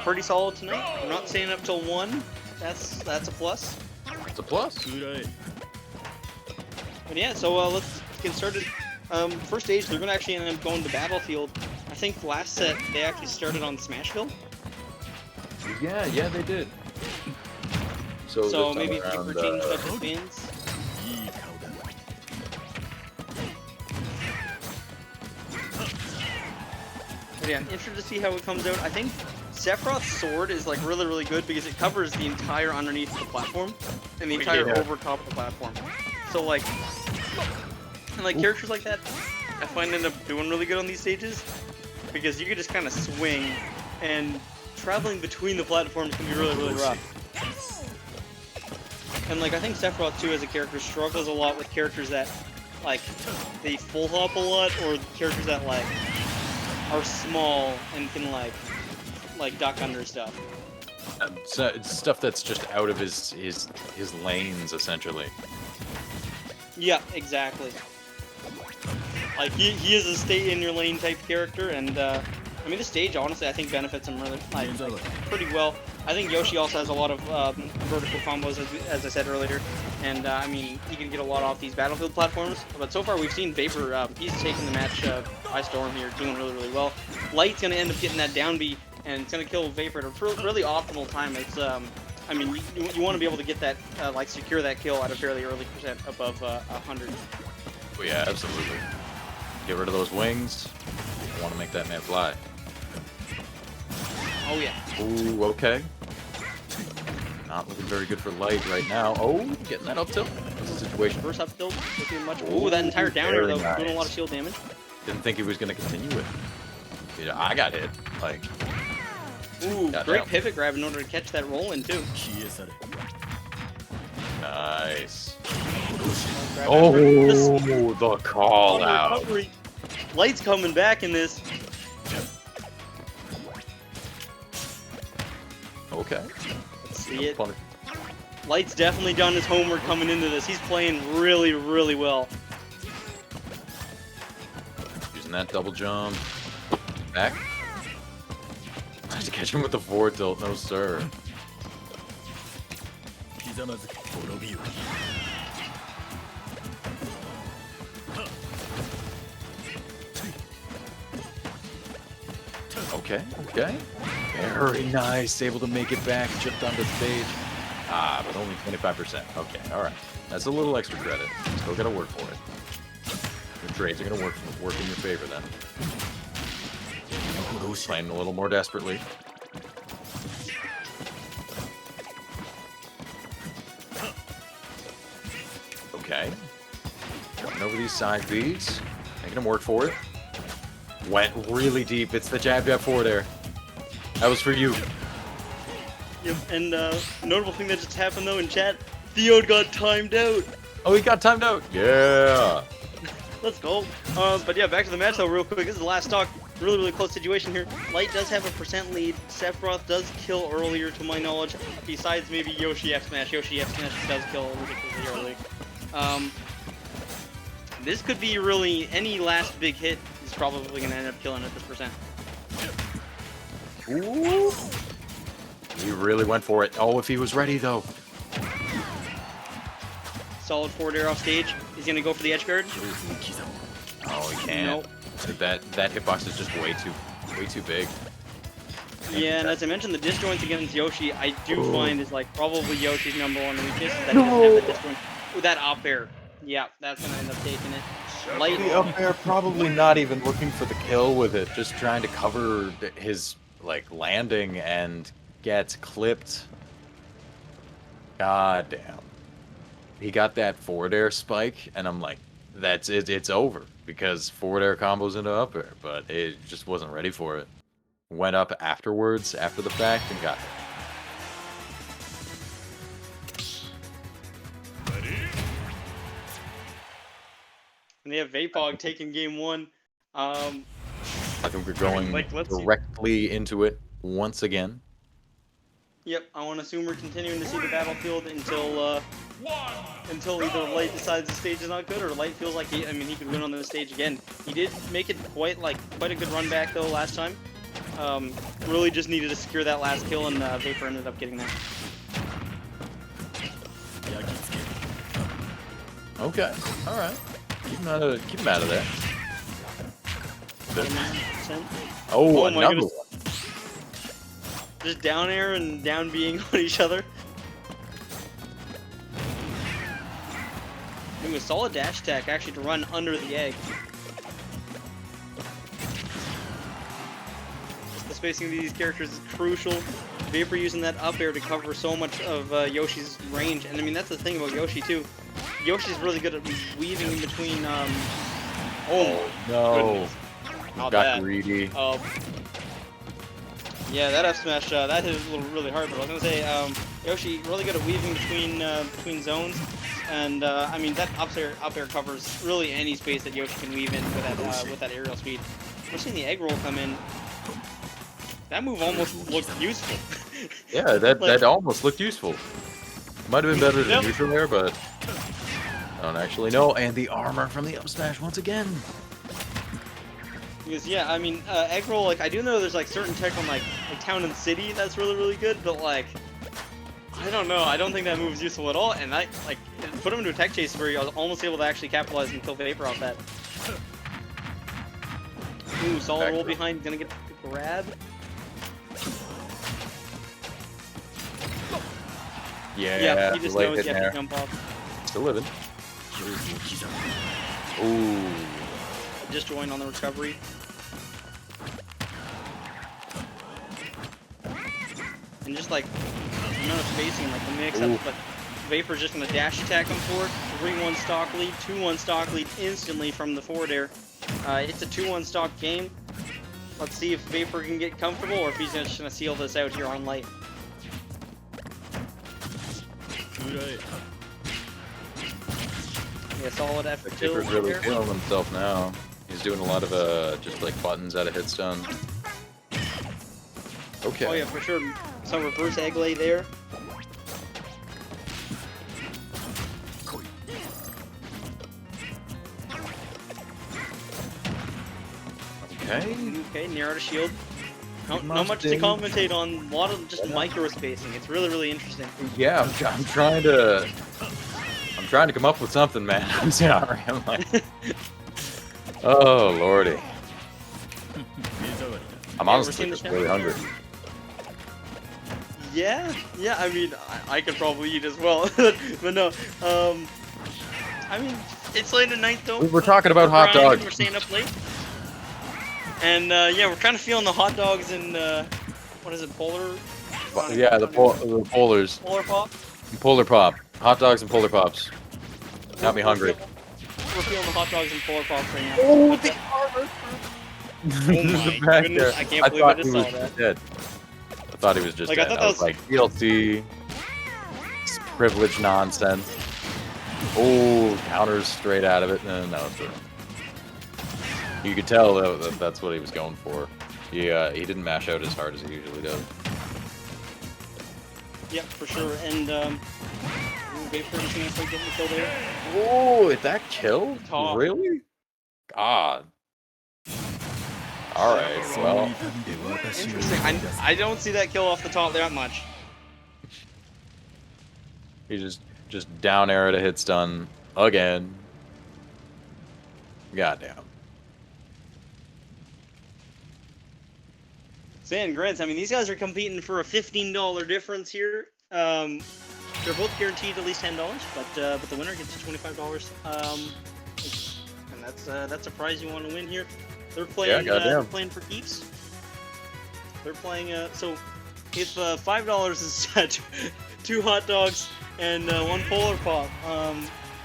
pretty solid tonight. We're not staying up till 1. That's a plus. It's a plus. But yeah, so let's get started. First stage, they're going to actually end up going to Battlefield. I think last set, they actually started on Smashville. Yeah, they did. So maybe people changed up the spins. But yeah, I'm interested to see how it comes out. I think Sephiroth's sword is like really good because it covers the entire underneath of the platform and the entire over top of the platform. So like, and like characters like that, I find end up doing really good on these stages because you can just kind of swing, and traveling between the platforms can be really rough. And like I think Sephiroth too as a character struggles a lot with characters that like they full hop a lot, or characters that like are small and can like duck under stuff. So it's stuff that's just out of his lanes essentially. Yeah, exactly. Like he is a stay in your lane type character, and I mean the stage honestly I think benefits him really like pretty well. I think Yoshi also has a lot of vertical combos as I said earlier, and I mean he can get a lot off these Battlefield platforms. But so far we've seen Vapor, he's taking the match by storm here, doing really well. Light's gonna end up getting that down B, and it's gonna kill Vapor at a really optimal time. It's I mean you want to be able to get that like secure that kill at a fairly early percent above 100. Oh yeah, absolutely. Get rid of those wings. I want to make that man fly. Oh yeah. Ooh, okay. Not looking very good for Light right now. Oh, getting that up tilt. That's a situation. First up tilt, looking much. Ooh, that entire downer though, doing a lot of shield damage. Didn't think he was going to continue it. Yeah, I got hit. Like. Ooh, great pivot grab in order to catch that roll in too. Nice. Oh, the call out. Recovery. Light's coming back in this. Okay. Let's see it. Light's definitely done his homework coming into this. He's playing really well. Using that double jump. Back. I have to catch him with the forward tilt. No, sir. Okay. Very nice. Able to make it back. Chipped onto stage. Ah, but only 25%. Okay, alright. That's a little extra credit. Still gotta work for it. Your trades are gonna work in your favor then. Playing a little more desperately. Okay. Coming over these side beats. Making him work for it. Went really deep. It's the jab forward air. That was for you. Yep, and notable thing that just happened though in chat, Theo got timed out. Oh, he got timed out. Yeah. Let's go. But yeah, back to the match though real quick. This is the last stock. Really close situation here. Light does have a percent lead. Sephiroth does kill earlier to my knowledge. Besides maybe Yoshi F Smash. Yoshi F Smash does kill ridiculously early. This could be really any last big hit is probably gonna end up killing at this percent. Ooh. He really went for it. Oh, if he was ready though. Solid forward air off stage. He's gonna go for the edge guard. Oh, he can't. Nope. That hitbox is just way too big. Yeah, and as I mentioned, the disjoints against Yoshi, I do find is like probably Yoshi's #1 weakness. That he doesn't have that disjoint. Ooh, that up air. Yeah, that's gonna end up taking it. Light The up air, probably not even looking for the kill with it, just trying to cover his like landing, and gets clipped. God damn. He got that forward air spike, and I'm like, that's it, it's over. Because forward air combos into up air, but it just wasn't ready for it. Went up afterwards, after the fact, and got hit. And they have Vapog taking game 1. I think we're going like, directly into it once again. Yep, I want to assume we're continuing to see the Battlefield until either Light decides the stage is not good, or Light feels like he could win on the stage again. He did make it quite a good run back though last time. Really just needed to secure that last kill, and Vapor ended up getting that. Okay, all right. Keep him out of there. 49%. Oh, Oh my another goodness. one. Just down air and down being on each other. Ooh, a solid dash attack actually to run under the egg. The spacing of these characters is crucial. Vapor using that up air to cover so much of Yoshi's range, and I mean that's the thing about Yoshi too. Yoshi's really good at weaving in between. Oh no! goodness. Not Got bad. greedy. Yeah, that F smash that hit a little really hard, but I was gonna say Yoshi really good at weaving between zones, and I mean that up air covers really any space that Yoshi can weave in with that aerial speed. We're seeing the egg roll come in. That move almost looked useful. Yeah, that almost looked useful. Might have been better than neutral air, but I don't actually know. And the armor from the up smash once again. Because yeah, I mean egg roll, like I do know there's like certain tech on like town and city that's really good, but like I don't know, I don't think that move's useful at all, and I like put him into a tech chase where I was almost able to actually capitalize and kill Vapor off that. Ooh, solid roll behind, gonna get the grab. Yeah, he just knows he has to jump off. Still living. Ooh. Just joined on the recovery. And just like amount of spacing, like the mix up, but Vapor's just gonna dash attack him forward. 3-1 stock lead, 2-1 stock lead instantly from the forward air. It's a 2-1 stock game. Let's see if Vapor can get comfortable or if he's just gonna seal this out here on light. Yeah, solid effort. Vapor's really feeling himself now. He's doing a lot of just like buttons out of hit stun. Okay. Oh yeah, for sure. Some reverse egg lay there. Okay, near out of shield. Not much to commentate on. A lot of just micro spacing. It's really interesting. Yeah, I'm trying to come up with something, man. I'm sorry. I'm like, oh lordy. I'm honestly just really hungry. Yeah, I mean, I could probably eat as well, but no. I mean, it's late at night though. We were talking about hot dogs. We're staying up late. And yeah, we're kind of feeling the hot dogs and what is it, polar? Yeah, the polars. Polar pop. Polar pop. Hot dogs and polar pops. Got me hungry. We're feeling the hot dogs and polar pops right now. Oh, the armor! Oh my goodness! I can't believe I just saw that. Dead. I thought he was just like, dead. I was like, DLC, privilege nonsense. Oh, counters straight out of it. No, it's true. You could tell that that's what he was going for. He didn't mash out as hard as he usually does. Yep, for sure. And Vapor is gonna start getting the kill there. Oh, is that kill? Top. Really? God. All right. Well. Interesting. I don't see that kill off the top that much. He just down arrow to hit stun again. Goddamn. San Grants, I mean, these guys are competing for a $15 difference here. They're both guaranteed at least $10, but the winner gets $25. And that's a prize you want to win here. They're playing. They're playing for keeps. They're playing. So if $5 is set, 2 hot dogs and 1 polar pop,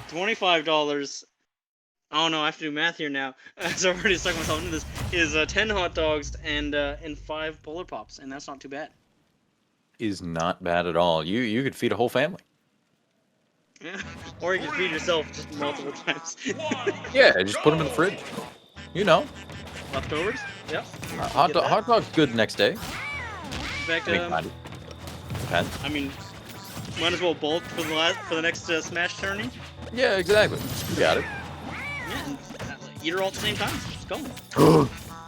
$25. Oh no, I have to do math here now. So I've already stuck myself into this. Is 10 hot dogs and 5 polar pops, and that's not too bad. Is not bad at all. You could feed a whole family. Yeah. Or you can feed yourself just multiple times. Yeah, just put them in the fridge. You know. Leftovers? Yep. Hot dog's good next day. In fact, Depends. I mean, might as well bulk for the next Smash tourney. Yeah, exactly. You got it. Yeah, and eat her all at the same time. Just go.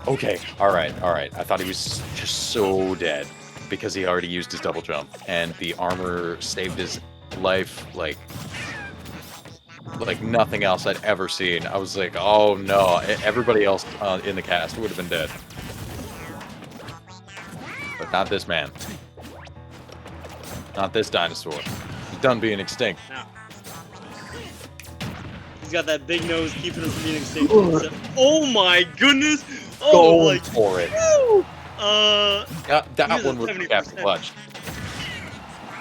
Okay, all right. I thought he was just so dead because he already used his double jump, and the armor saved his life like nothing else I'd ever seen. I was like, oh no, everybody else in the cast would have been dead, but not this man, not this dinosaur. He's done being extinct. No. He's got that big nose keeping him from being extinct. Oh my goodness! Oh, Going for it. That one was Captain Clutch.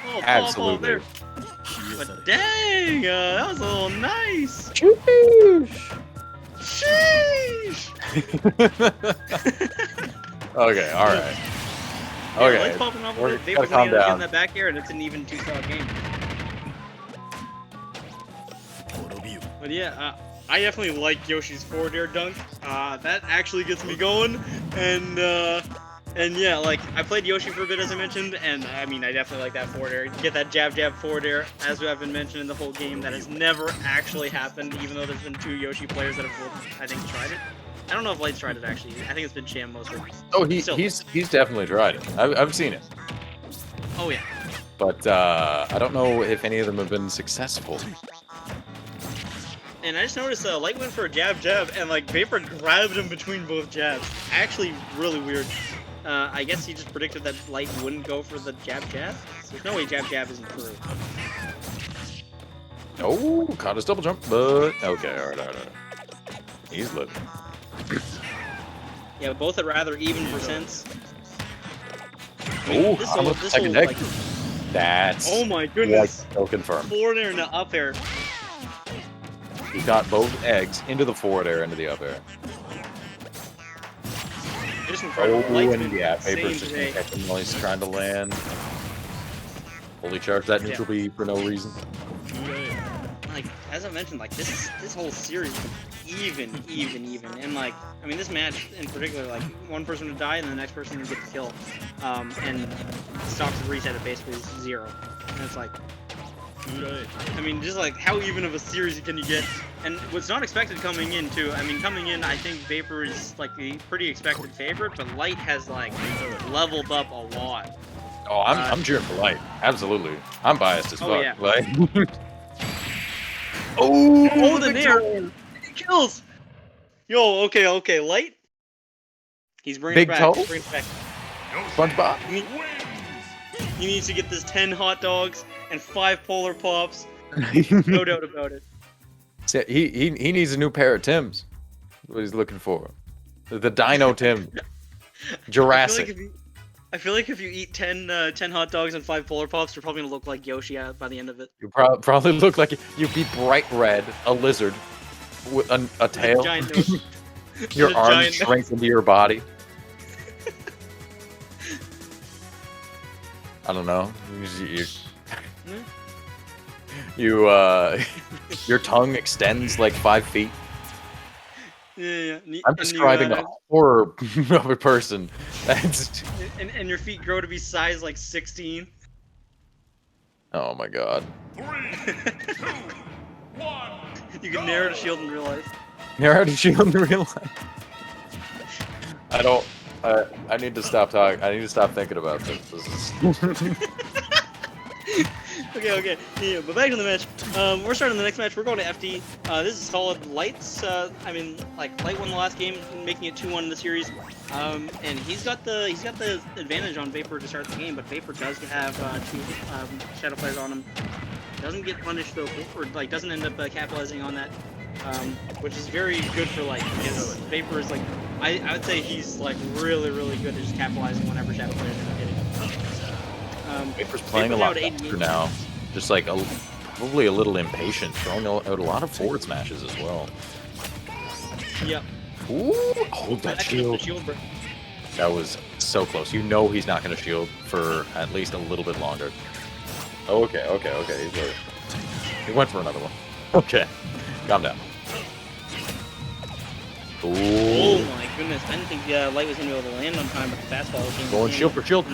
Oh, Absolutely. But dang, that was a little nice. Sheesh. Sheesh. Okay, all right. Yeah, Okay, lights popping off a bit. They gotta were calm getting down. that back air, and it's an even 2-star game. But yeah, I definitely like Yoshi's forward air dunk. That actually gets me going, and yeah, like I played Yoshi for a bit as I mentioned, and I mean I definitely like that forward air. You get that jab forward air, as I've been mentioning the whole game. That has never actually happened, even though there's been 2 Yoshi players that have, I think, tried it. I don't know if Light's tried it actually. I think it's been Sham mostly. Oh, he's definitely tried it. I've seen it, Oh yeah. but I don't know if any of them have been successful. And I just noticed Light went for a jab, and like Vapor grabbed him between both jabs. Actually, really weird. I guess he just predicted that Light wouldn't go for the jab. There's no way jab isn't true. Oh, caught his double jump, but okay, all right. He's living. Yeah, both at rather even percents. Oh, this I'm whole, with the second egg. That's oh my goodness. so confirmed. Forward air into up air. He got both eggs into the forward air, into the up air. Just incredible. Oh, Light's and been yeah, insane Vapor's just today. catching while he's trying to land. Fully charged that neutral B for no reason. Like as I mentioned, like this whole series is even, and like I mean this match in particular, like one person would die and the next person would get the kill, and stocks would reset at basically 0, and it's like, I mean just like how even of a series can you get? And what's not expected coming in too. I mean coming in, I think Vapor is like the pretty expected favorite, but Light has like leveled up a lot. Oh, I'm cheering for Light. Absolutely, I'm biased as fuck. Oh, yeah. Like, oh, the nair! Kills! Yo, okay, Light. He's bringing Big it back. toe? He's bringing it back. SpongeBob. He needs to get this 10 hot dogs and 5 polar pops. No doubt about it. So he needs a new pair of Tims. What he's looking for. The Dino Tim. Jurassic. I feel like if you eat 10 hot dogs and 5 polar pops, you're probably gonna look like Yoshi by the end of it. You probably look like you'd be bright red, a lizard, with a tail. A giant nose. Your a arms giant shrink into your body. I don't know. Your tongue extends like 5 feet. Yeah. I'm describing a horror of a person. That's. And your feet grow to be size like 16. Oh my god. 3, 2, 1. You can narrow the shield in real life. Narrow the shield in real life. I don't. I need to stop talking. I need to stop thinking about this. This is. Okay. Yeah, but back to the match. We're starting the next match. We're going to FD. This is solid. Light's. I mean, like Light won the last game, making it 2-1 in the series. And he's got the advantage on Vapor to start the game, but Vapor does have 2 Shadow players on him. Doesn't get punished though, or like doesn't end up capitalizing on that, which is very good for Light because Vapor is like, I would say he's like really good at just capitalizing whenever Shadow players are hitting. Vapor's playing a lot faster now. Just like probably a little impatient, throwing out a lot of forward smashes as well. Yep. Ooh, hold that shield. That was so close. You know he's not going to shield for at least a little bit longer. Okay. He's ready. He went for another one. Okay, calm down. Ooh. Oh my goodness! I didn't think Light was going to be able to land on time, but the fastball was Going shield for shield.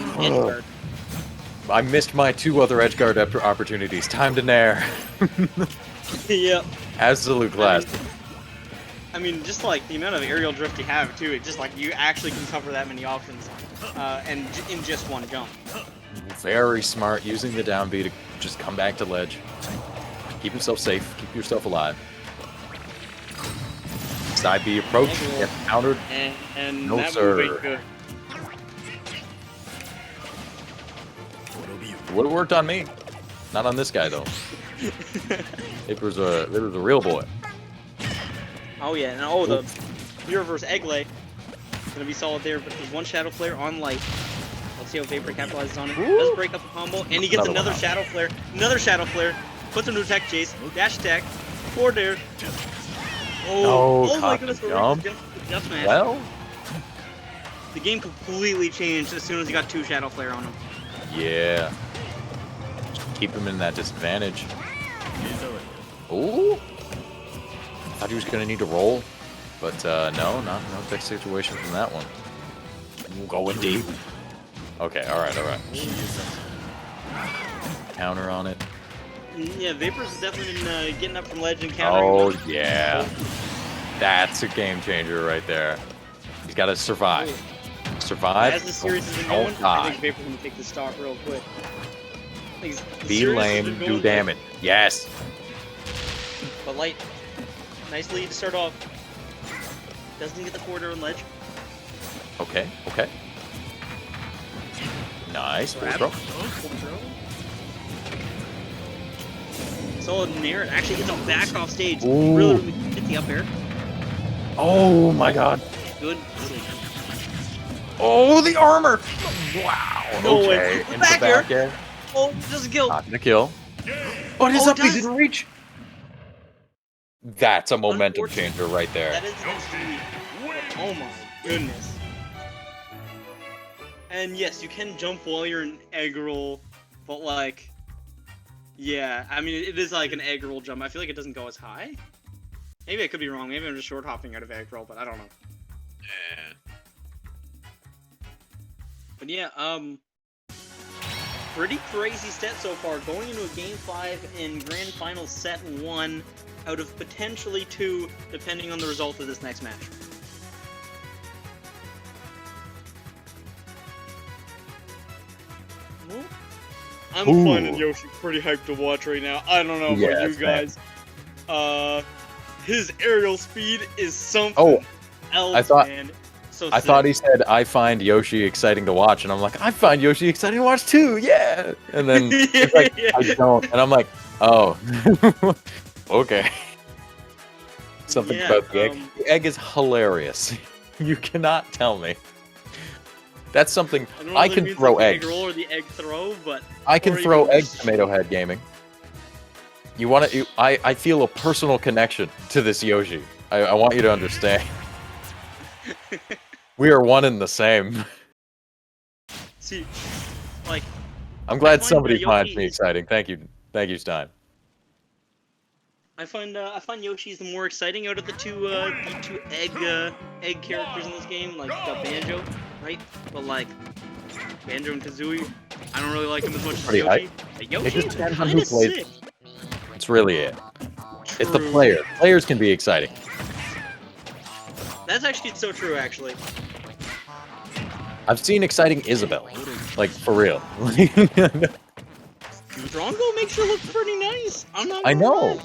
I missed my 2 other edge guard opportunities. Time to nair. Yep. Absolute class. I mean, just like the amount of aerial drift you have too, it just like you actually can cover that many options, and in just one jump. Very smart, using the down B to just come back to ledge. Keep yourself safe, keep yourself alive. Side B approach, get countered. And No, that sir. move ain't good. Would have worked on me. Not on this guy though. It was a real boy. Oh yeah, and oh the reverse egg lay gonna be solid there, but there's one shadow flare on light. Let's see how Vapor capitalizes on it. Does break up the combo, and he gets another shadow flare. Another shadow flare. Puts him to attack chase. Dash attack. Forward air. Oh my goodness, jump. Just smash. Well, The game completely changed as soon as he got 2 shadow flare on him. yeah. Just keep him in that disadvantage. Ooh. Thought he was gonna need to roll, but no tech situation from that one. Going deep. Okay, all right. Counter on it. Yeah, Vapor's definitely been getting up from ledge and countering. Oh yeah, that's a game changer right there. He's got to survive. Survive. As the series has been going, I think Vapor's gonna take the stock real quick. Be lame, do damage. Yes. But light, nice lead to start off. Doesn't get the quarter on ledge. Okay. Nice. Full throw. Solid nair. Actually gets him back off stage. Ooh. Really hit the up air. Oh my god. Good. Oh, the armor. Wow. No Okay. way. Into Back back air. air. Oh, just a kill. Not gonna kill. Oh, it is Oh, up. it He does. didn't reach. That's a momentum Unfortunate. changer right there. That is oh my goodness. And yes, you can jump while you're in egg roll, but like, yeah, I mean it is like an egg roll jump. I feel like it doesn't go as high. Maybe I could be wrong. Maybe I'm just short hopping out of egg roll, but I don't know. Yeah. But yeah, pretty crazy set so far. Going into a game 5 in grand final set 1 out of potentially 2, depending on the result of this next match. I'm Ooh. finding Yoshi pretty hyped to watch right now. I don't know about Yeah, you guys. His aerial speed is something else, I thought- man. So I sick. thought he said, I find Yoshi exciting to watch. And I'm like, I find Yoshi exciting to watch too. Yeah. And then he's like, I don't. And I'm like, oh, okay. Something Yeah, about the egg. The egg is hilarious. You cannot tell me. That's something I don't know I if it can means throw like the eggs. egg roll or the egg throw, but I can or throw even eggs, just- Tomato Head Gaming. You want to? I feel a personal connection to this Yoshi. I want you to understand. We are one and the same. See, like I'm glad find somebody that finds Yoshi me is- exciting. Thank you, Stein. I find Yoshi's the more exciting out of the two egg characters in this game. Like you got Banjo, right? But like Banjo and Kazooie, I don't really like them as much as Pretty Yoshi. But Yoshi It just is depends on kinda who plays. sick. It's really it. It's the True. player. Players can be exciting. That's actually so true, actually. I've seen exciting Isabel, like for real. Drongo makes her look pretty nice. I'm not. I gonna know. lie.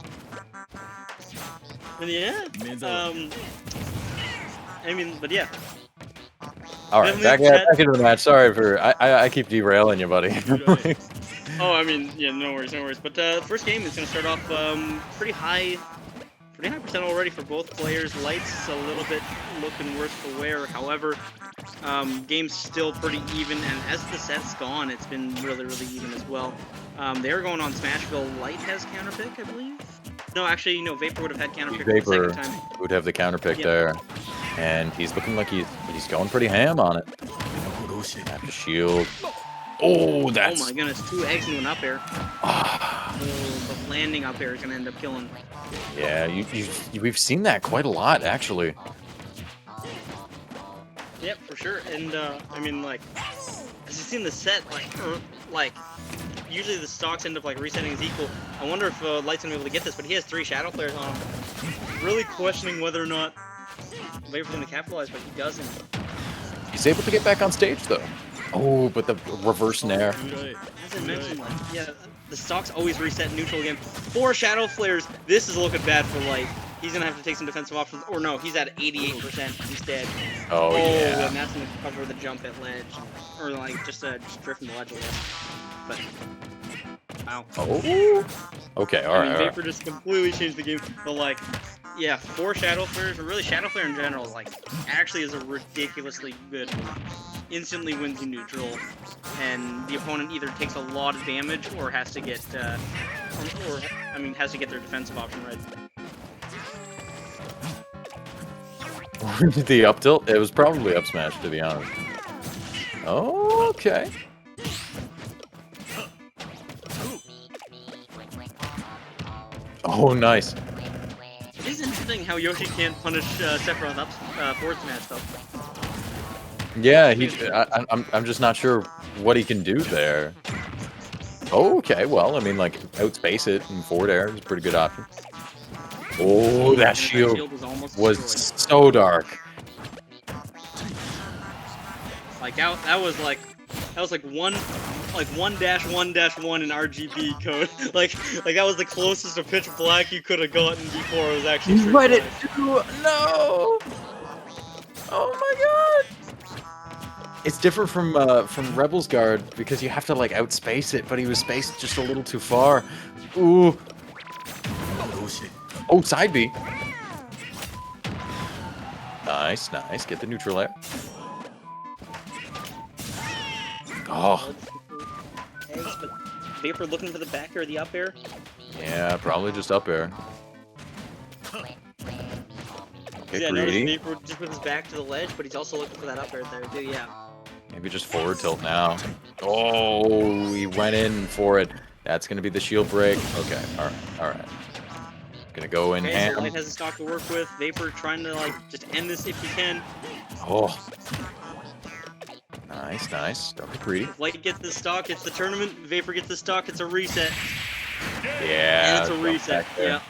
And yeah. I mean, but yeah. All right, back into the match. Sorry for I keep derailing you, buddy. Oh, I mean, yeah, no worries. But first game is gonna start off pretty high percent already for both players. Lights a little bit looking worse for wear. However, game's still pretty even, and as the set's gone, it's been really even as well. They're going on Smashville. Light has counterpick, I believe. No, actually, no. Vapor would have had counterpick the Vapor second time. would have the counter pick Yep. there, and he's looking like he's going pretty ham on it. Have to shield. Oh, that's. Oh my goodness, 2 eggs into an up air. Oh, the landing up air is gonna end up killing. Yeah, we've seen that quite a lot actually. Yep, for sure. And I mean, like, as you see in the set, like, usually the stocks end up like resetting as equal. I wonder if Light's gonna be able to get this, but he has 3 shadow flares on him. really questioning whether or not Vapor's gonna capitalize, but he doesn't. He's able to get back on stage though. Oh, but the reverse nair. As I mentioned, like, yeah, the stocks always reset neutral again. 4 Shadow Flares. This is looking bad for Light. He's gonna have to take some defensive options, or no, he's at 88% instead. Oh yeah. And that's gonna cover the jump at ledge, or like just drift from the ledge, I guess. But wow. Oh. Okay. All right. Vapor just completely changed the game. But like, yeah, 4 Shadow Flares, but really Shadow Flare in general, like, actually is a ridiculously good move. Instantly wins you neutral, and the opponent either takes a lot of damage or has to get, has to get their defensive option right. The up tilt? It was probably up smash, to be honest. Oh, okay. Oh, nice. It is interesting how Yoshi can't punish Sephiroth up forward smash though. Yeah, I'm just not sure what he can do there. Oh, okay, well, I mean, like, outspace it in forward air is a pretty good option. Oh, that shield was so dark. Like that was like 1-1-1 in RGB code. like that was the closest to pitch black you could have gotten before it was actually. You let it do no. Oh my god. It's different from Rebel's Guard because you have to like outspace it, but he was spaced just a little too far. Ooh. Oh, side B. Nice, nice. Get the neutral air. Oh. Eggs, but Vapor looking for the back air or the up air? Yeah, probably just up air. Okay, Yeah, notice greedy. Vapor just with his back to the ledge, but he's also looking for that up air there too, yeah. Maybe just forward tilt now. Oh, he went in for it. That's going to be the shield break. Okay, alright, alright. Gonna go in Okay, ham. so Light has a stock to work with. Vapor trying to like just end this if he can. Oh. Nice, nice. Don't be greedy. If Light gets the stock, it's the tournament. Vapor gets the stock, it's a reset. Yeah. And it's a jump reset, back there. yeah.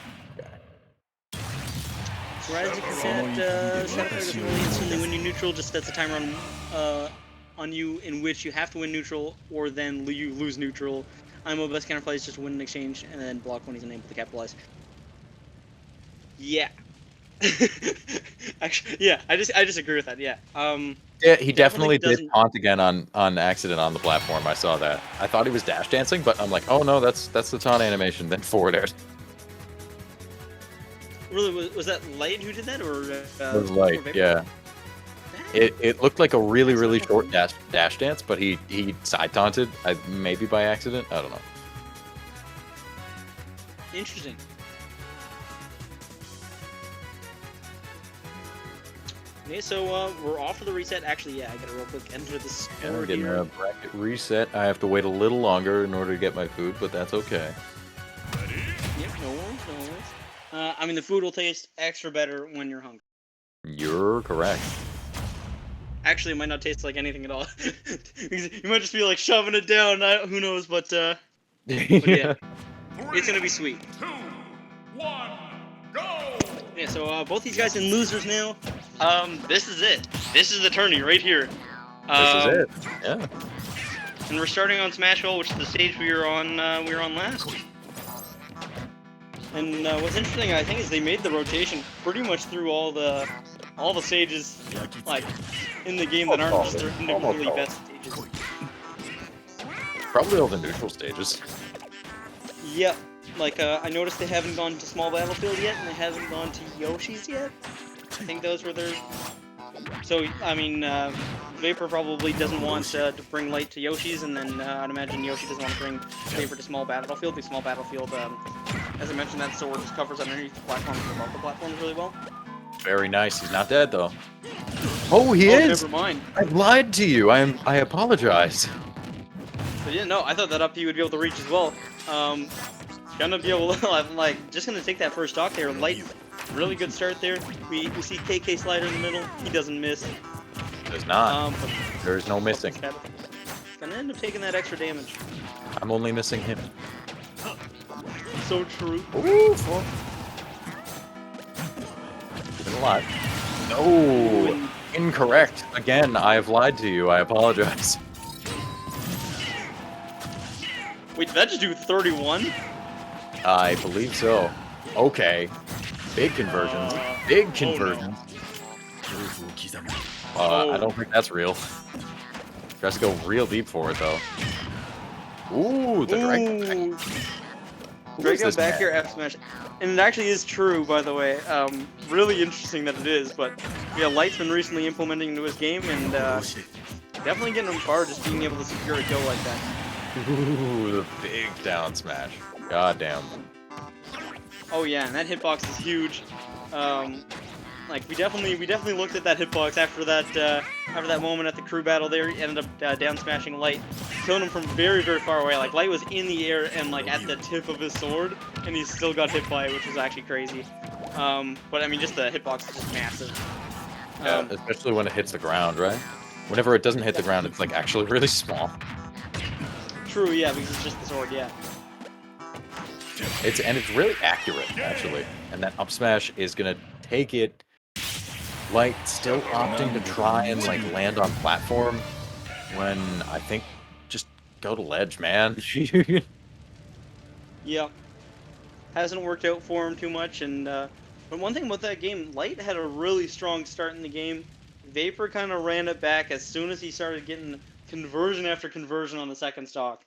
So right as you can set, Shadow Flare doesn't really instantly win you neutral, just sets a timer on you in which you have to win neutral, or then you lose neutral. IMO best counterplay is just win an exchange, and then block when he's unable to capitalize. Yeah. Actually, yeah, I just agree with that, yeah. Yeah, he definitely did doesn't- taunt again on accident on the platform. I saw that. I thought he was dash dancing, but I'm like, oh no, that's the taunt animation. Then forward air. Really, was that Light who did that, or It was Light, or Vapor? yeah. It looked like a really short dash dance, but he side taunted, maybe by accident. I don't know. Interesting. Okay, so we're off for the reset. Actually, yeah, I gotta real quick enter the Yeah, score we're getting here. a bracket reset. I have to wait a little longer in order to get my food, but that's okay. Yep, no worries, no worries. I mean, the food will taste extra better when you're hungry. You're correct. Actually, it might not taste like anything at all. You might just be like shoving it down. Who knows? But yeah, it's gonna be sweet. 2, 1, go! Yeah. So both these guys in losers now. This is it. This is the tourney right here. This is it. Yeah. And we're starting on Smashville, which is the stage we were on. We were on last. And what's interesting, I think, is they made the rotation pretty much through all the stages, like in the game that aren't just their individually best stages. Probably all the neutral stages. Yep. Like I noticed they haven't gone to Small Battlefield yet, and they haven't gone to Yoshi's yet. I think those were their. So I mean, Vapor probably doesn't want to bring Light to Yoshi's, and then I'd imagine Yoshi doesn't want to bring Vapor to Small Battlefield. Because Small Battlefield, as I mentioned, that sword just covers underneath the platforms and above the platforms really well. Very nice. He's not dead though. Oh, he is. Never mind. I lied to you. I apologize. But yeah, no, I thought that up P would be able to reach as well. Gonna be able to, I'm like, just gonna take that first stock there. Light, really good start there. We see KK slider in the middle. He doesn't miss. Does not. But There's no missing. gonna end up taking that extra damage. I'm only missing him. So true. Ooh, Still alive. No! Incorrect. Again, I have lied to you. I apologize. Wait, did that just do 31? I believe so. Okay. Big conversions. Big conversions. I don't think that's real. Tries to go real deep for it, though. Ooh, the Dragon. Draco back here F smash. And it actually is true, by the way. Really interesting that it is, but yeah, Light's been recently implementing into his game, and definitely getting him far just being able to secure a kill like that. Ooh, the big down smash. God damn. Oh yeah, and that hitbox is huge. Like we definitely looked at that hitbox after that moment at the crew battle there. He ended up down smashing Light, killing him from very, very far away. Like Light was in the air and like at the tip of his sword, and he still got hit by it, which was actually crazy. But I mean, just the hitbox is just massive. Yeah, especially when it hits the ground, right? Whenever it doesn't hit the ground, it's like actually really small. True, yeah, because it's just the sword, yeah. It's really accurate, actually. And that up smash is gonna take it. Light still opting to try and like land on platform when I think just go to ledge, man. Yeah, hasn't worked out for him too much, and but one thing about that game, Light had a really strong start in the game. Vapor kind of ran it back as soon as he started getting conversion after conversion on the second stock.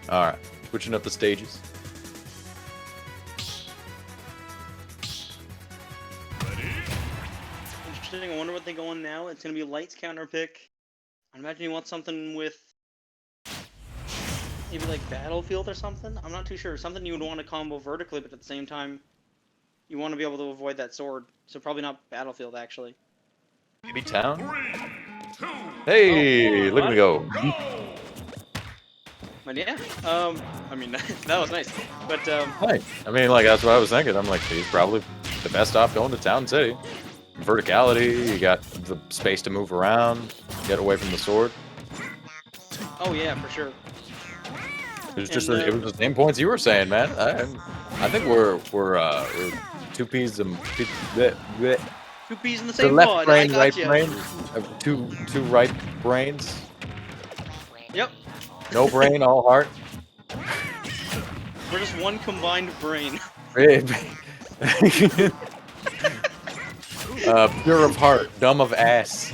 Alright, switching up the stages. Interesting, I wonder what they go on now. It's going to be Light's counter pick. I imagine you want something with maybe like Battlefield or something? I'm not too sure. Something you would want to combo vertically, but at the same time, you want to be able to avoid that sword. So probably not Battlefield, actually. Maybe Town? 3, 2, Hey, look at me go. But yeah, I mean, that was nice. But, Hey, I mean, like, that's what I was thinking. I'm like, he's probably the best off going to Town City. Verticality, you got the space to move around, get away from the sword. oh yeah, for sure. It was just it was the same points you were saying, man. I think we're two peas and bleh. Two peas in the The same left pod. brain, I right gotcha. brain, two right brains. Yep, No brain, all heart. we're just one combined brain. Pure of heart, dumb of ass.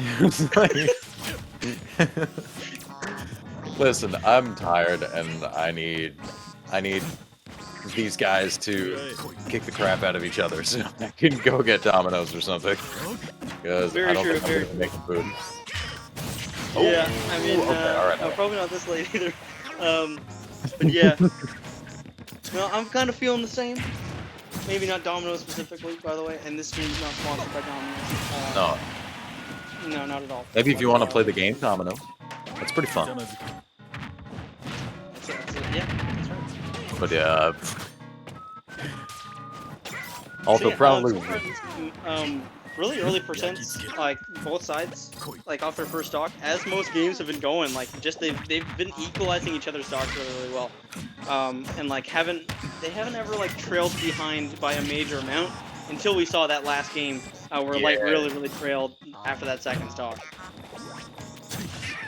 Listen, I'm tired and I need these guys to kick the crap out of each other so I can go get Domino's or something. Because Very I don't true, think I'm very- gonna make food. Yeah, I mean, okay, alright, no, alright. probably not this late either. But yeah. No, I'm kind of feeling the same. Maybe not Domino's specifically, by the way, and this stream's not sponsored by Domino's. No, No, not at all. maybe if you want to play the game Domino, that's pretty fun. That's it. Yeah, that's right. But yeah, also So, yeah, probably. so far it's been, really early percents, like both sides, like off their first stock, as most games have been going. Like just they've been equalizing each other's stocks really, really well, and like they haven't ever like trailed behind by a major amount until we saw that last game where Light really, really trailed after that second stock.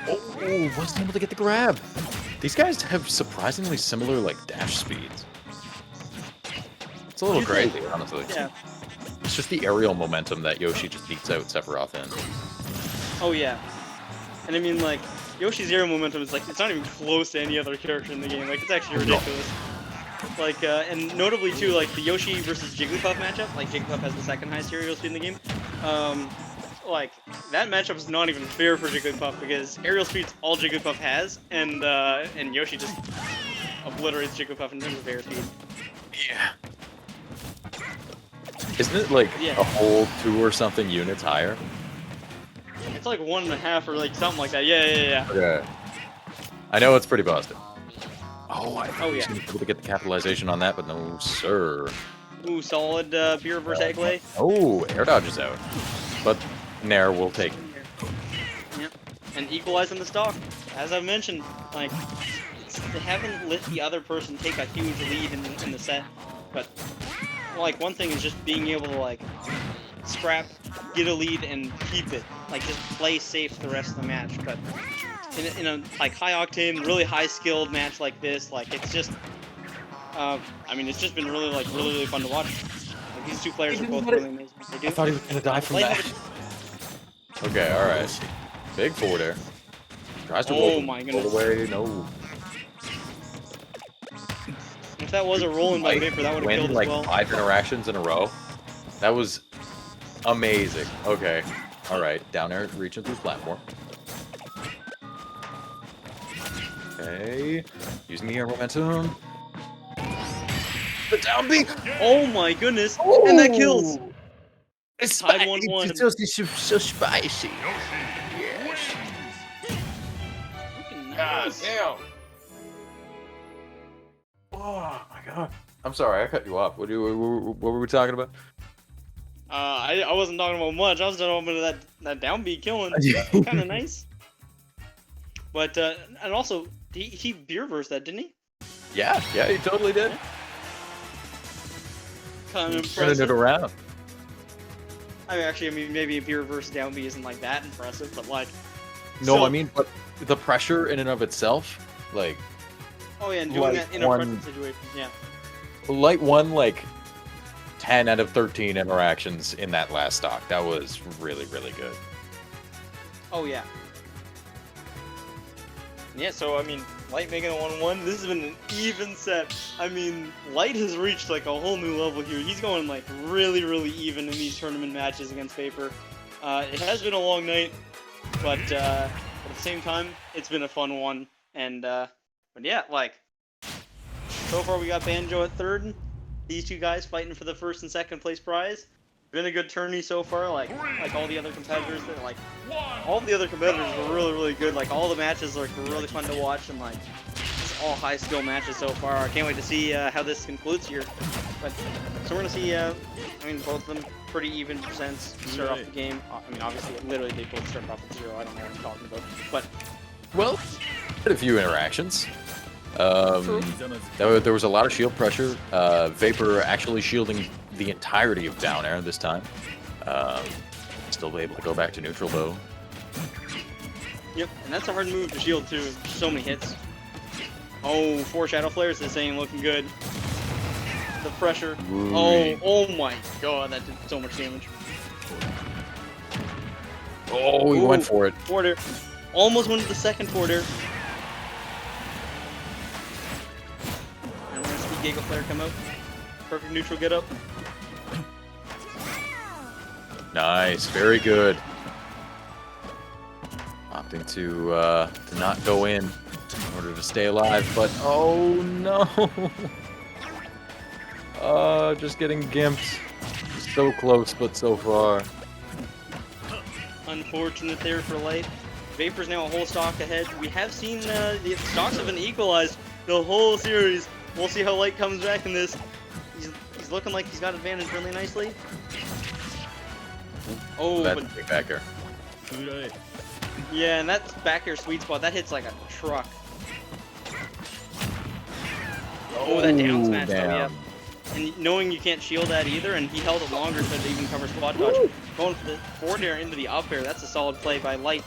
Oh, wasn't able to get the grab. These guys have surprisingly similar like dash speeds. It's a little You think? crazy, honestly. Yeah. It's just the aerial momentum that Yoshi just beats out Sephiroth in. Oh yeah. And I mean like Yoshi's aerial momentum is like it's not even close to any other character in the game. Like it's actually ridiculous. Like and notably too, like the Yoshi versus Jigglypuff matchup. Like Jigglypuff has the second highest aerial speed in the game. Like that matchup is not even fair for Jigglypuff because aerial speed's all Jigglypuff has, and Yoshi just obliterates Jigglypuff in terms of air speed. Yeah. Isn't it like Yeah. a whole 2 or something units higher? It's like 1.5 or like something like that. Yeah. Okay. I know it's pretty busted. Oh, I Oh, was yeah. gonna be able to get the capitalization on that, but no, sir. Ooh, solid beer reverse egg lay. Oh, air dodge is out. But Nair will take it. Yep. And equalizing the stock, as I've mentioned, like they haven't let the other person take a huge lead in the set. But like one thing is just being able to like scrap, get a lead, and keep it. Like just play safe the rest of the match. But in a like high octane, really high skilled match like this, like it's just, I mean, it's just been really fun to watch. Like, these two players are both really amazing. They do. I thought he was gonna die from Light that. have Okay, all right. Big forward air. Tries to Oh roll my all goodness. the way. No. If that was a rolling by Vapor, that would have killed like as well. 5 interactions in a row. That was amazing. Okay. All right. Down air reaching through platform. Okay. Using the air momentum. The down B. Oh my goodness! And that kills! It's Tied 1-1. so spicy. Yoshi wins. Fucking God nice. damn. Oh my god. I'm sorry, I cut you off. What were we talking about? I wasn't talking about much. I was talking about that down B killing. Kind of nice. But and also he beer versed that, didn't he? Yeah, he totally did. Kind of Turning it impressive. around. I mean, maybe a beer versus down B isn't like that impressive, but like. No, so- I mean, but the pressure in and of itself, like, Oh yeah, and doing like that in a one- pressure situation, yeah. Light won like 10 out of 13 interactions in that last stock. That was really good. Oh yeah. Yeah, so I mean, Light making a 1-1. This has been an even set. I mean, Light has reached like a whole new level here. He's going like really even in these tournament matches against Vapor. It has been a long night, but at the same time, it's been a fun one. And but yeah, like so far we got Banjo at third. These two guys fighting for the first and second place prize. Been a good tourney so far. Like all the other competitors, that like all the other competitors were really good. Like all the matches were really fun to watch, and like just all high skill matches so far. I can't wait to see how this concludes here. But so we're gonna see. I mean, both of them pretty even percents to start off the game. I mean, obviously, literally they both started off at 0. I don't know what I'm talking about, but Well, had a few interactions. There was a lot of shield pressure. Vapor actually shielding the entirety of down air this time. Still able to go back to neutral though. yep, and that's a hard move to shield too. So many hits. Oh, 4 Shadow Flares. This ain't looking good. The pressure. Oh my god, that did so much damage. Oh, he went for it. Forward air. Almost went to the second forward air. And we're gonna see Giga Flare come out. Perfect neutral get up. Nice, very good. Opting to not go in order to stay alive, but oh no! Just getting gimped. So close, but so far. Unfortunate there for Light. Vapor's now a whole stock ahead. We have seen the stocks have been equalized the whole series. We'll see how Light comes back in this. He's looking like he's got advantage really nicely. Oh, That's but big back air. yeah, and that's back air sweet spot. That hits like a truck. Oh, that down smash though, yeah. And knowing you can't shield that either, and he held it longer to even cover squad dodge. Going for the forward air into the up air, that's a solid play by Light.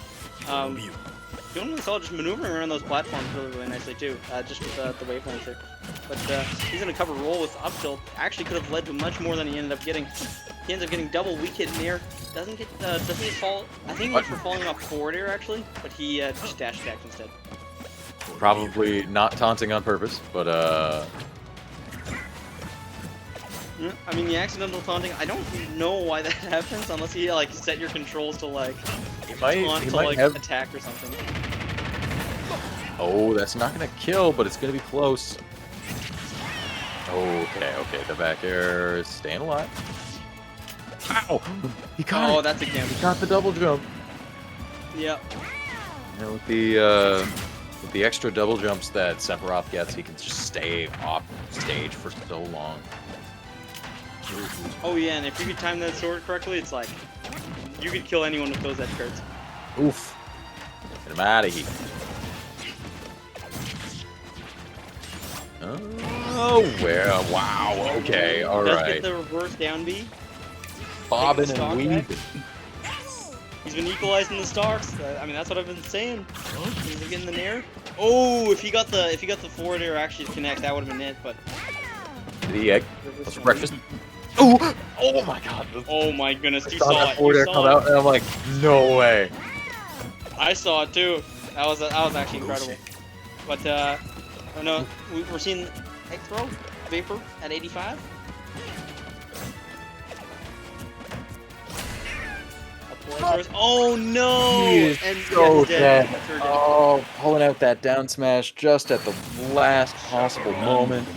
Doing really solid, just maneuvering around those platforms really nicely too, just with the wave launcher. But he's gonna cover roll with up tilt. Actually could have led to much more than he ended up getting. He ends up getting double weak hit in the air. Doesn't he fall? I think he went for falling off forward air actually, but he just dash attacked instead. Probably not taunting on purpose, but Yeah, I mean the accidental taunting. I don't know why that happens unless you like set your controls to like he might like have. attack or something. Oh, that's not gonna kill, but it's gonna be close. Okay, the back air is staying alive. Ow! He caught Oh, it. that's a gambit. He got the double jump. Yeah. You know, with the extra double jumps that Sephiroth gets, he can just stay off stage for so long. Oh yeah, and if you could time that sword correctly, it's like you could kill anyone with those edge cards. Oof. Get him out of here. Oh, well, wow. Okay, all Does right. get the reverse down B. Bobbing Taking the and stock weaving. He's been equalizing the stocks. I mean, that's what I've been saying. He's getting the nair. Oh, if he got the forward air actually to connect, that would have been it. But Did he egg? reverse What's for down B. breakfast? Oh! Oh my god. Oh my goodness, you I saw saw that it. forward You air come saw out, it. and I'm like, no way. I saw it too. That was actually incredible. But oh no, we're seeing egg throw Vapor at 85. Oh no! He is And so he's dead. dead. Sure did. Oh, pulling out that down smash just at the last possible moment.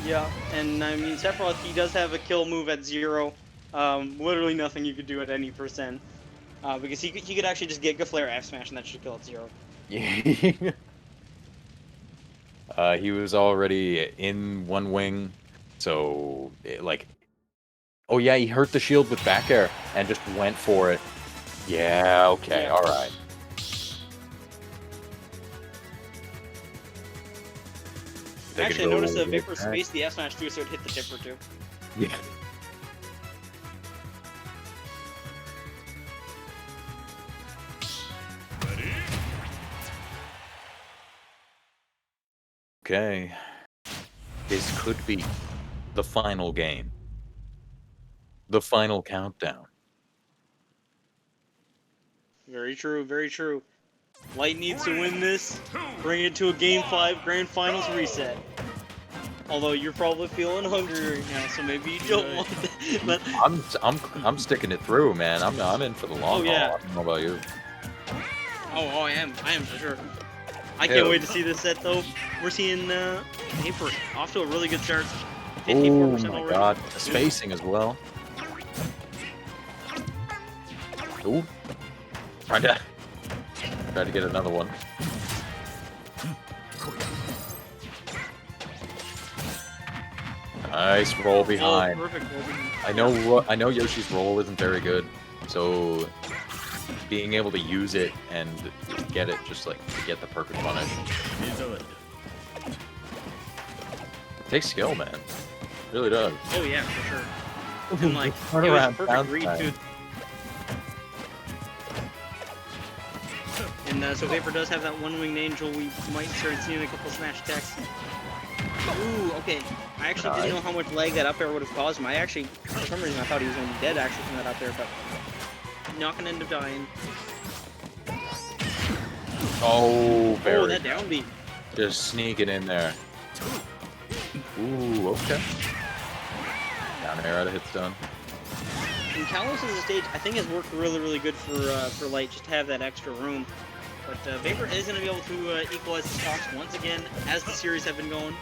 Yeah, and I mean Sephiroth, he does have a kill move at 0. Literally nothing you could do at any percent. Because he could actually just get Flare F smash and that should kill at 0. Yeah. He was already in one wing, so like, oh yeah, he hurt the shield with back air and just went for it. Yeah, okay, Yeah. all right. Actually, I noticed that Vapor spaced the F smash too, so it hit the tipper too. Yeah. Okay. This could be the final game. The final countdown. Very true, very true. Light needs to win this, bring it to a Game 5 Grand Finals reset. Although you're probably feeling hungry right now, so maybe you don't want that. But I'm sticking it through, man. I'm in for the long yeah. haul. I don't know about you. oh, I am for sure. I can't wait to see this set though. We're seeing Vapor off to a really good start. 54% Oh my already. god, the spacing as well. Ooh. Try to get another one. Nice roll behind. Oh, perfect. I know Yoshi's roll isn't very good, so being able to use it and get it just like to get the perfect punish. It takes skill, man. It really does. Oh yeah, for sure. And like, Turn it was around, a perfect bounce read back. too. And so Vapor does have that one winged angel. We might start seeing a couple smash attacks. Ooh, okay. I actually didn't know how much lag that up air would have caused him. I actually, for some reason, I thought he was going to be dead actually from that up air, but not going to end up dying. Oh, very. Oh, that down beat. Just sneaking in there. Ooh, okay. Down air out of hits done. And Kalos as a stage, I think has worked really, really good for Light, just to have that extra room. But Vapor is going to be able to equalize the stocks once again, as the series have been going.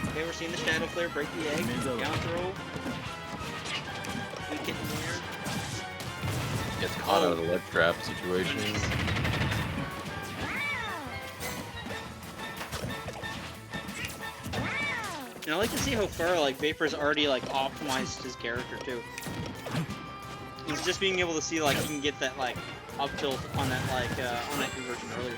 Okay, we're seeing the Shadow Flare break the egg, down throw. We get in there. Gets caught out of the ledge trap situation. And I like to see how far like Vapor's already like optimized his character too. He's just being able to see like he can get that like up tilt on that on that conversion earlier.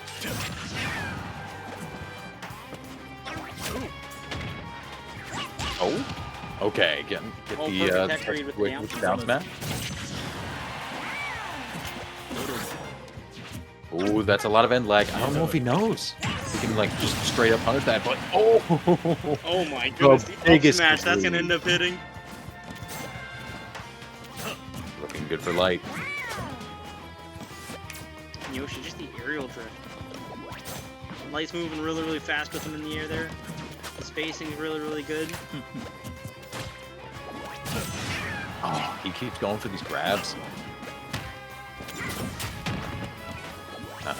Oh, okay. Get Oh, the perfect tech read with the down. down smash. Ooh, that's a lot of end lag. I don't know if he knows. He can like just straight up punish that, but oh! Oh my goodness, the up biggest smash, that's degree. gonna end up hitting. Looking good for Light. Yoshi, just the aerial drift. Light's moving really, really fast with him in the air there. The spacing's really, really good. Oh, he keeps going for these grabs.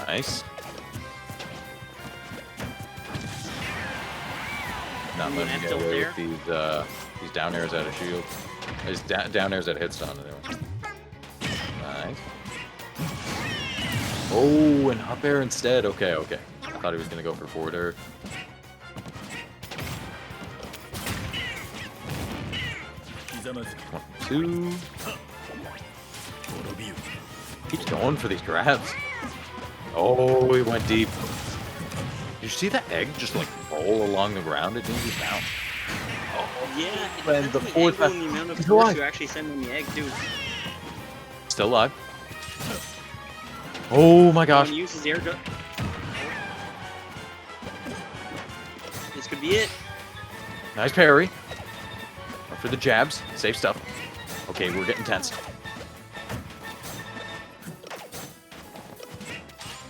Nice. Not letting me get away with these down airs out of shield. These down airs out of hit stun anyway. Nice. Oh, an up air instead. Okay, okay. I thought he was gonna go for forward air. One, two. Keeps going for these grabs. Oh, he went deep. Did you see that egg just like roll along the ground? It didn't just bounce. Yeah, it And depends the on the fourth angle and the amount of he's force alive. you actually send on the egg, too. Still alive. Oh my gosh. When he uses air gun. This could be it. Nice parry. Up for the jabs. Safe stuff. Okay, we're getting tense.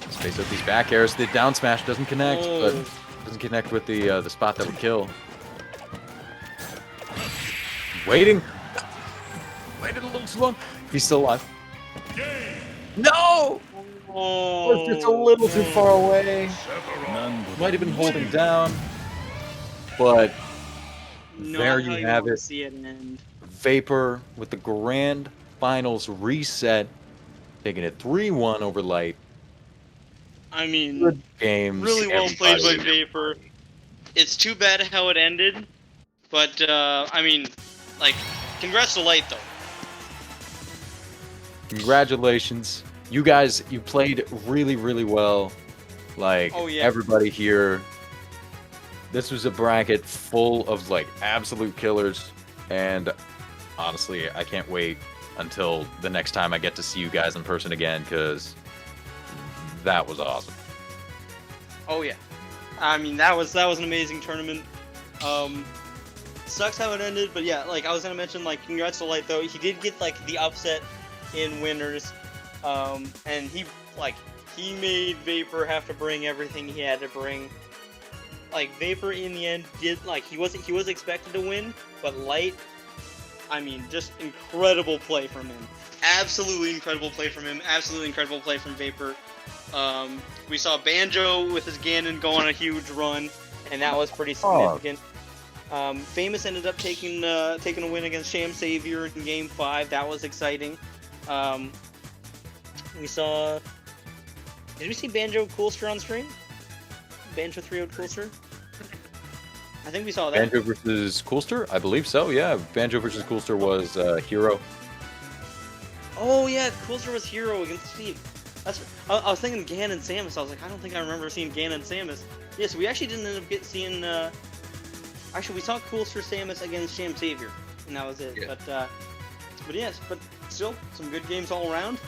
Space out these back airs. The down smash doesn't connect, but Oh. doesn't connect with the spot that would kill. Waiting. Waited a little too long. He's still alive. No! Oh, Was just a little too far away. Sephiroth. Might have been holding down, but Not there how you have want it. to see it end. Vapor with the grand finals reset, taking it 3-1 over Light. I mean, Good games. really well played by everybody. Vapor. It's too bad how it ended, but I mean, like, congrats to Light though. Congratulations. You guys, you played really, really well. Like, Oh, yeah. everybody here. This was a bracket full of, like, absolute killers. And honestly, I can't wait until the next time I get to see you guys in person again, because that was awesome. Oh yeah, I mean that was an amazing tournament. Sucks how it ended, but yeah, like I was gonna mention, like congrats to Light though. He did get like the upset in winners, and he made Vapor have to bring everything he had to bring. Like Vapor in the end did he was expected to win, but Light, I mean, just incredible play from him. Absolutely incredible play from him. Absolutely incredible play from Vapor. We saw Banjo with his Ganon go on a huge run, and that was pretty significant. Famous ended up taking a win against Sham Savior in Game 5. That was exciting. We saw. Did we see Banjo Coolster on stream? Banjo 3-0 Coolster? I think we saw that. Banjo versus Coolster? I believe so, yeah. Banjo versus Coolster was Hero. Oh yeah, Coolster was Hero against Steve. I was thinking Ganon and Samus. I was like, I don't think I remember seeing Ganon and Samus. Yes, we actually didn't end up seeing. Actually, we saw Coolster Samus against Sham Savior, and that was it. Yeah. But yes, but still some good games all around.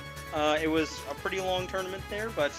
It was a pretty long tournament there, but